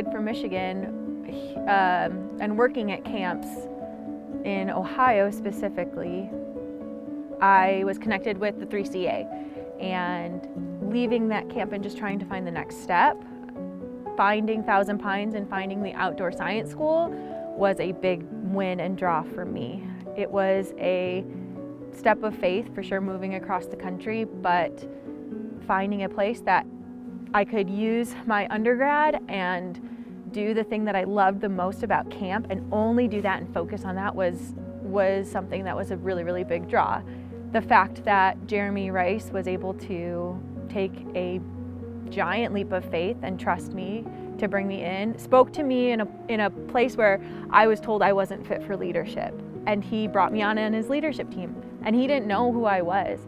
kid from Michigan and working at camps in Ohio specifically, I was connected with the 3CA, and leaving that camp and just trying to find the next step, finding Thousand Pines and finding the outdoor science school was a big win and draw for me. It was a step of faith for sure, moving across the country, but finding a place that I could use my undergrad and do the thing that I loved the most about camp and only do that and focus on that was something that was a really, really big draw. The fact that Jeremy Rice was able to take a giant leap of faith and trust me to bring me in, spoke to me in a place where I was told I wasn't fit for leadership. And he brought me on in his leadership team, and he didn't know who I was.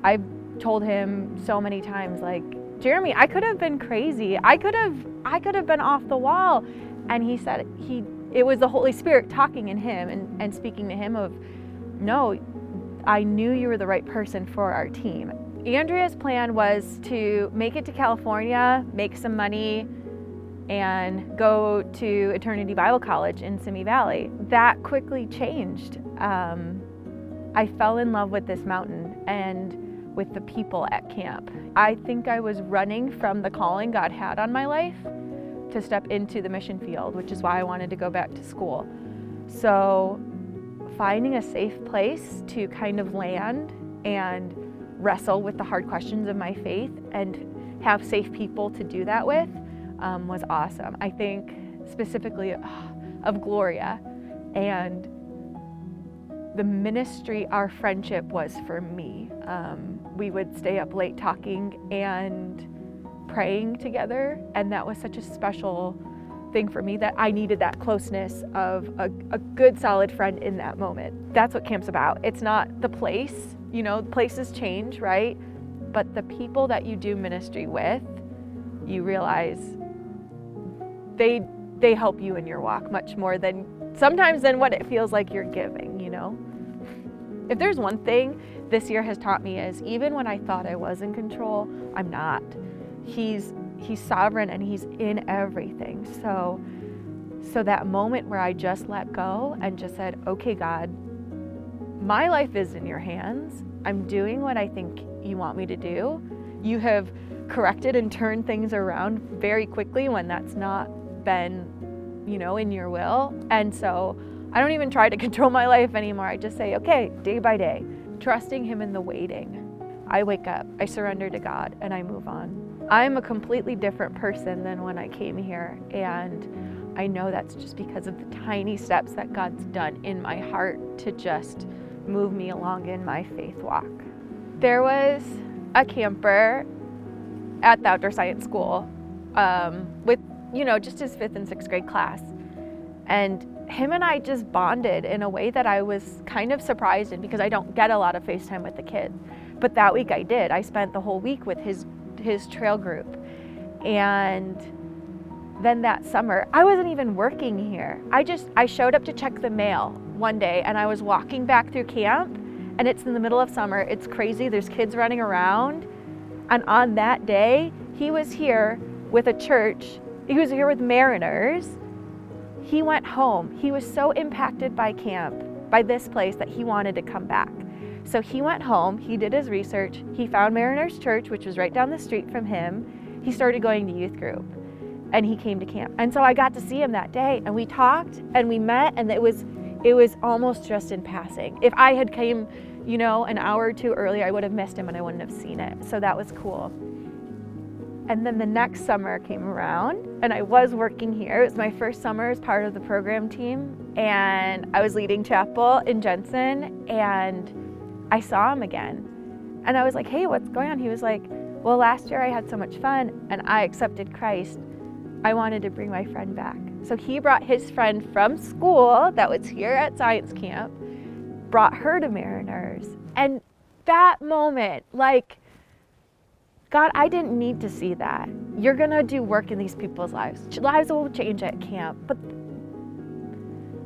I've told him so many times, like, Jeremy, I could have been crazy. I could have been off the wall. And he said it was the Holy Spirit talking in him and speaking to him of, no, I knew you were the right person for our team. Andrea's plan was to make it to California, make some money, and go to Eternity Bible College in Simi Valley. That quickly changed. I fell in love with this mountain and with the people at camp. I think I was running from the calling God had on my life to step into the mission field, which is why I wanted to go back to school. So finding a safe place to kind of land and wrestle with the hard questions of my faith and have safe people to do that with was awesome. I think specifically of Gloria and the ministry our friendship was for me. We would stay up late talking and praying together, and that was such a special thing for me that I needed that closeness of a good solid friend in that moment. That's what camp's about. It's not the place, places change, right? But the people that you do ministry with, you realize they help you in your walk much more than sometimes than what it feels like you're giving, If there's one thing this year has taught me is even when I thought I was in control, I'm not. He's sovereign and he's in everything. So that moment where I just let go and just said, okay, God, my life is in your hands. I'm doing what I think you want me to do. You have corrected and turned things around very quickly when that's not been, in your will. And so I don't even try to control my life anymore. I just say, okay, day by day, trusting him in the waiting. I wake up, I surrender to God, and I move on. I'm a completely different person than when I came here, and I know that's just because of the tiny steps that God's done in my heart to just move me along in my faith walk. There was a camper at the outdoor science school with, just his 5th and 6th grade class. And him and I just bonded in a way that I was kind of surprised in because I don't get a lot of FaceTime with the kids. But that week I did. I spent the whole week with his trail group. And then that summer, I wasn't even working here. I showed up to check the mail one day, and I was walking back through camp, and it's in the middle of summer. It's crazy. There's kids running around. And on that day, he was here with a church. He was here with Mariners. He went home. He was so impacted by camp, by this place, that he wanted to come back. So he went home, he did his research, he found Mariners Church, which was right down the street from him. He started going to youth group, and he came to camp. And so I got to see him that day, and we talked, and we met, and it was almost just in passing. If I had came, an hour or two earlier, I would have missed him and I wouldn't have seen it. So that was cool. And then the next summer came around, and I was working here. It was my first summer as part of the program team, and I was leading chapel in Jensen, and I saw him again. And I was like, hey, what's going on? He was like, well, last year I had so much fun, and I accepted Christ. I wanted to bring my friend back. So he brought his friend from school that was here at science camp, brought her to Mariners. And that moment, God, I didn't need to see that. You're gonna do work in these people's lives. Lives will change at camp. But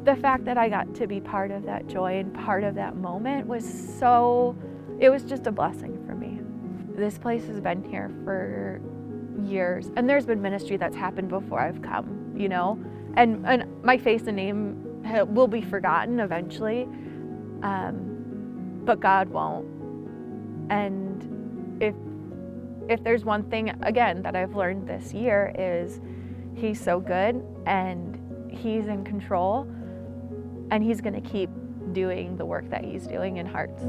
the fact that I got to be part of that joy and part of that moment was it was just a blessing for me. This place has been here for years, and there's been ministry that's happened before I've come, you know, and my face and name will be forgotten eventually, but God won't. And if there's one thing, again, that I've learned this year is He's so good and He's in control, and He's going to keep doing the work that He's doing in hearts.